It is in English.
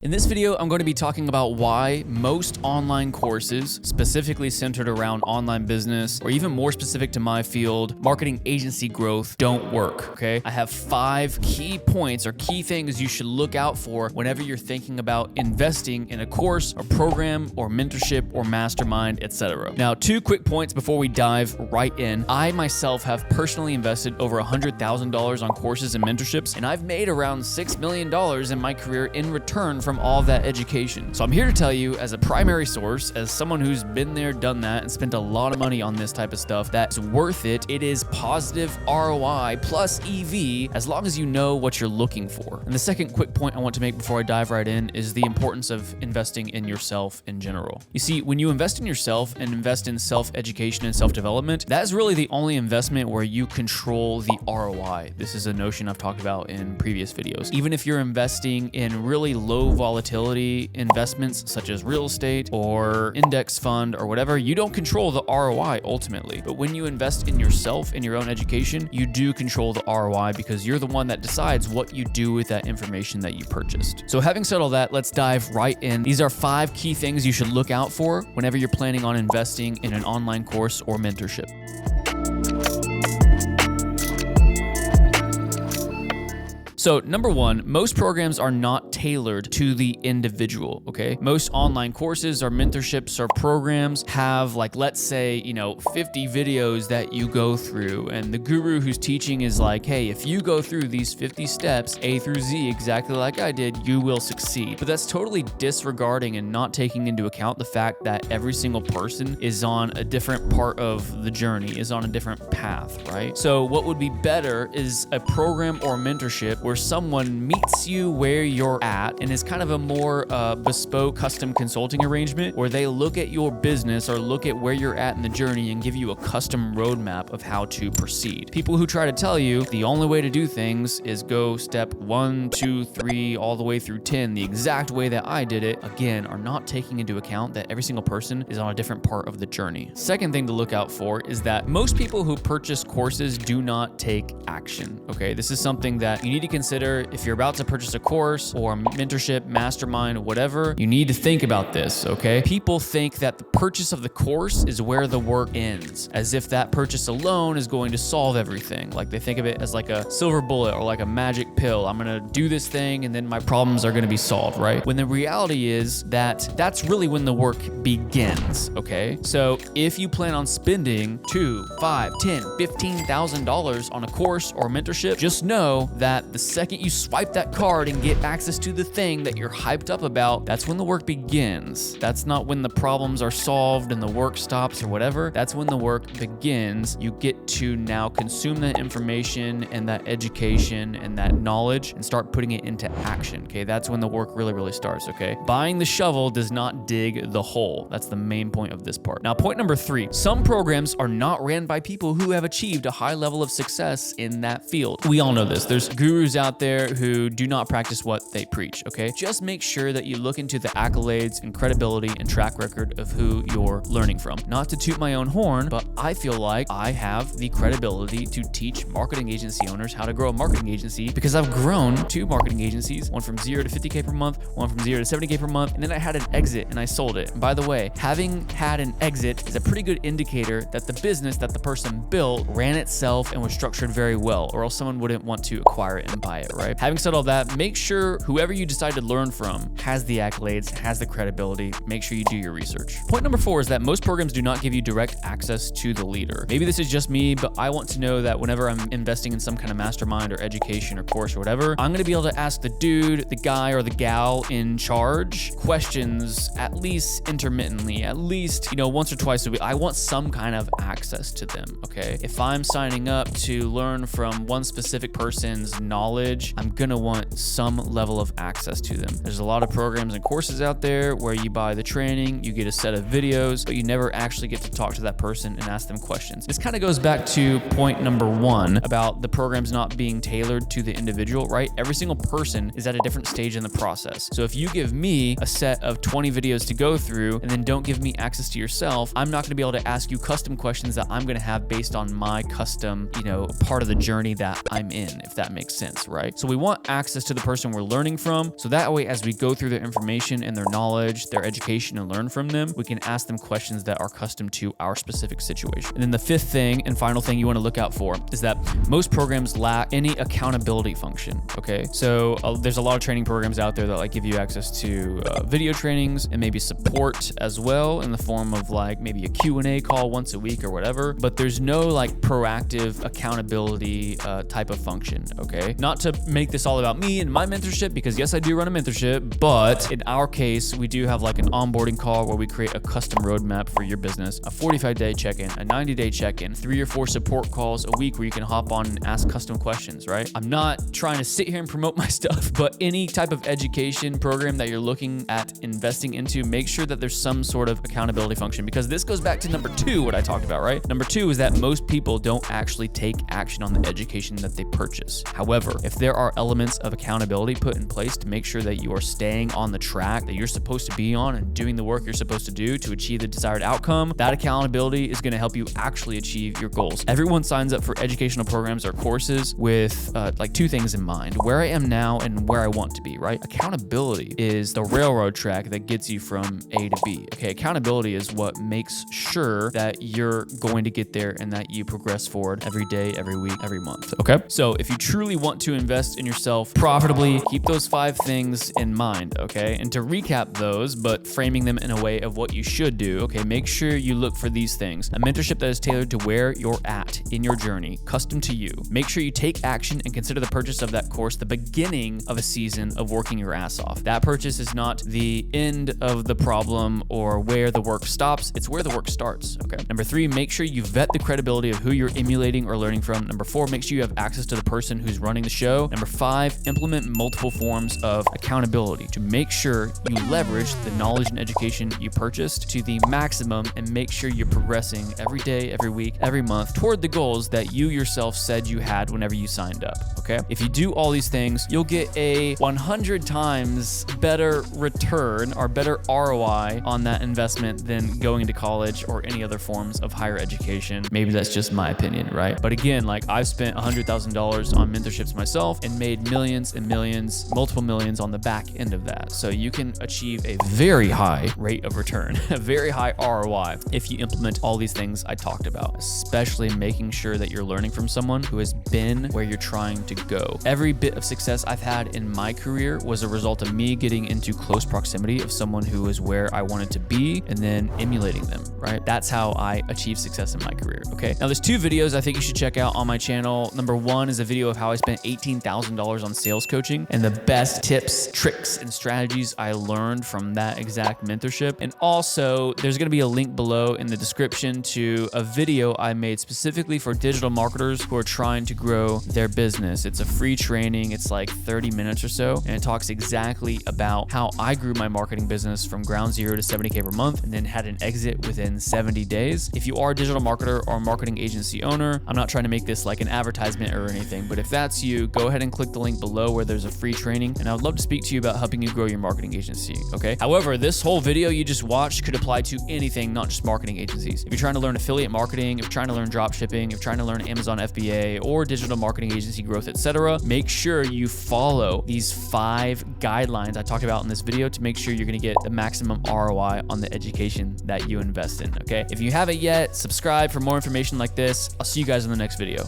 In this video, I'm going to be talking about why most online courses, specifically centered around online business, or even more specific to my field, marketing agency growth, don't work, okay? I have 5 key points or key things you should look out for whenever you're thinking about investing in a course, or program, or mentorship, or mastermind, etc. Now, 2 quick points before we dive right in. I myself have personally invested over $100,000 on courses and mentorships, and I've made around $6 million in my career in return from all of that education. So I'm here to tell you, as a primary source, as someone who's been there, done that, and spent a lot of money on this type of stuff, that's worth it. It is positive ROI plus EV, as long as you know what you're looking for. And the second quick point I want to make before I dive right in is the importance of investing in yourself in general. You see, when you invest in yourself and invest in self-education and self-development, that is really the only investment where you control the ROI. This is a notion I've talked about in previous videos. Even if you're investing in really low volatility investments such as real estate or index fund or whatever, you don't control the ROI ultimately. But when you invest in yourself, in your own education, you do control the ROI because you're the one that decides what you do with that information that you purchased. So having said all that, let's dive right in. These are 5 key things you should look out for whenever you're planning on investing in an online course or mentorship. So number 1, most programs are not tailored to the individual, okay? Most online courses or mentorships or programs have, like, let's say, 50 videos that you go through, and the guru who's teaching is like, hey, if you go through these 50 steps, A through Z, exactly like I did, you will succeed. But that's totally disregarding and not taking into account the fact that every single person is on a different part of the journey, is on a different path, right? So what would be better is a program or mentorship where someone meets you where you're at and is kind of a more bespoke custom consulting arrangement where they look at your business or look at where you're at in the journey and give you a custom roadmap of how to proceed. People who try to tell you the only way to do things is go step 1, 2, 3, all the way through 10, the exact way that I did it, again, are not taking into account that every single person is on a different part of the journey. Second thing to look out for is that most people who purchase courses do not take action, okay? This is something that you need to consider if you're about to purchase a course or a mentorship, mastermind, whatever. You need to think about this, okay? People think that the purchase of the course is where the work ends, as if that purchase alone is going to solve everything. Like, they think of it as like a silver bullet or like a magic pill. I'm gonna do this thing and then my problems are gonna be solved, right? When the reality is that that's really when the work begins, okay? So if you plan on spending $2, $5, $10, $15,000 on a course or mentorship, just know that the second you swipe that card and get access to the thing that you're hyped up about, that's when the work begins. That's not when the problems are solved and the work stops or whatever. That's when the work begins. You get to now consume that information and that education and that knowledge and start putting it into action, okay? That's when the work really, really starts, okay? Buying the shovel does not dig the hole. That's the main point of this part. Now, point number 3, some programs are not ran by people who have achieved a high level of success in that field. We all know this. There's gurus out there who do not practice what they preach, okay? Just make sure that you look into the accolades and credibility and track record of who you're learning from. Not to toot my own horn, but I feel like I have the credibility to teach marketing agency owners how to grow a marketing agency because I've grown 2 marketing agencies, one from 0 to 50K per month, one from 0 to 70K per month, and then I had an exit and I sold it. And by the way, having had an exit is a pretty good indicator that the business that the person built ran itself and was structured very well, or else someone wouldn't want to acquire it and buy it, right? Having said all that, make sure whoever you decide to learn from has the accolades, has the credibility. Make sure you do your research. Point number 4 is that most programs do not give you direct access to the leader. Maybe this is just me, but I want to know that whenever I'm investing in some kind of mastermind or education or course or whatever, I'm gonna be able to ask the dude, the guy, or the gal in charge questions at least intermittently, at least, once or twice a week. I want some kind of access to them, okay? If I'm signing up to learn from one specific person's knowledge, I'm gonna want some level of access to them. There's a lot of programs and courses out there where you buy the training, you get a set of videos, but you never actually get to talk to that person and ask them questions. This kind of goes back to point number 1 about the programs not being tailored to the individual, right? Every single person is at a different stage in the process. So if you give me a set of 20 videos to go through and then don't give me access to yourself, I'm not gonna be able to ask you custom questions that I'm gonna have based on my custom, part of the journey that I'm in, if that makes sense. audience, right? So we want access to the person we're learning from. So that way, as we go through their information and their knowledge, their education, and learn from them, we can ask them questions that are custom to our specific situation. And then the fifth thing and final thing you want to look out for is that most programs lack any accountability function, okay? So there's a lot of training programs out there that like give you access to video trainings and maybe support as well in the form of like maybe a Q&A call once a week or whatever, but there's no like proactive accountability type of function, okay? Not to make this all about me and my mentorship, because yes, I do run a mentorship, but in our case, we do have like an onboarding call where we create a custom roadmap for your business, a 45-day check-in, a 90-day check-in, 3 or 4 support calls a week where you can hop on and ask custom questions, right? I'm not trying to sit here and promote my stuff, but any type of education program that you're looking at investing into, make sure that there's some sort of accountability function, because this goes back to number 2, what I talked about, right? Number 2 is that most people don't actually take action on the education that they purchase. However, if there are elements of accountability put in place to make sure that you are staying on the track that you're supposed to be on and doing the work you're supposed to do to achieve the desired outcome, that accountability is going to help you actually achieve your goals. Everyone signs up for educational programs or courses with like 2 things in mind: where I am now and where I want to be, right? Accountability is the railroad track that gets you from A to B. Okay, accountability is what makes sure that you're going to get there and that you progress forward every day, every week, every month. Okay, so if you truly want to invest in yourself profitably, keep those 5 things in mind. Okay, and to recap those, but framing them in a way of what you should do. Okay, make sure you look for these things: a mentorship that is tailored to where you're at in your journey, custom to you. Make sure you take action and consider the purchase of that course the beginning of a season of working your ass off. That purchase is not the end of the problem or where the work stops, it's where the work starts. Okay. Number 3, make sure you vet the credibility of who you're emulating or learning from. Number 4, make sure you have access to the person who's running the show. Number 5, implement multiple forms of accountability to make sure you leverage the knowledge and education you purchased to the maximum and make sure you're progressing every day, every week, every month toward the goals that you yourself said you had whenever you signed up. Okay. If you do all these things, you'll get a 100 times better return or better ROI on that investment than going to college or any other forms of higher education. Maybe that's just my opinion, right? But again, like I've spent $100,000 on mentorships myself and made millions and millions, multiple millions on the back end of that. So you can achieve a very high rate of return, a very high ROI if you implement all these things I talked about, especially making sure that you're learning from someone who has been where you're trying to go. Every bit of success I've had in my career was a result of me getting into close proximity of someone who is where I wanted to be and then emulating them, right? That's how I achieved success in my career, okay? Now there's 2 videos I think you should check out on my channel. Number 1 is a video of how I spent $18,000 on sales coaching and the best tips, tricks, and strategies I learned from that exact mentorship. And also there's gonna be a link below in the description to a video I made specifically for digital marketers who are trying to grow their business. It's a free training. It's like 30 minutes or so, and it talks exactly about how I grew my marketing business from ground zero to 70K per month and then had an exit within 70 days. If you are a digital marketer or a marketing agency owner, I'm not trying to make this like an advertisement or anything, but if that's you, go ahead and click the link below where there's a free training, and I would love to speak to you about helping you grow your marketing agency, okay? However, this whole video you just watched could apply to anything, not just marketing agencies. If you're trying to learn affiliate marketing, if you're trying to learn drop shipping, if you're trying to learn Amazon FBA or digital marketing agency growth, etc., make sure you follow these 5 guidelines I talked about in this video to make sure you're gonna get the maximum ROI on the education that you invest in, okay? If you haven't yet, subscribe for more information like this. I'll see you guys in the next video.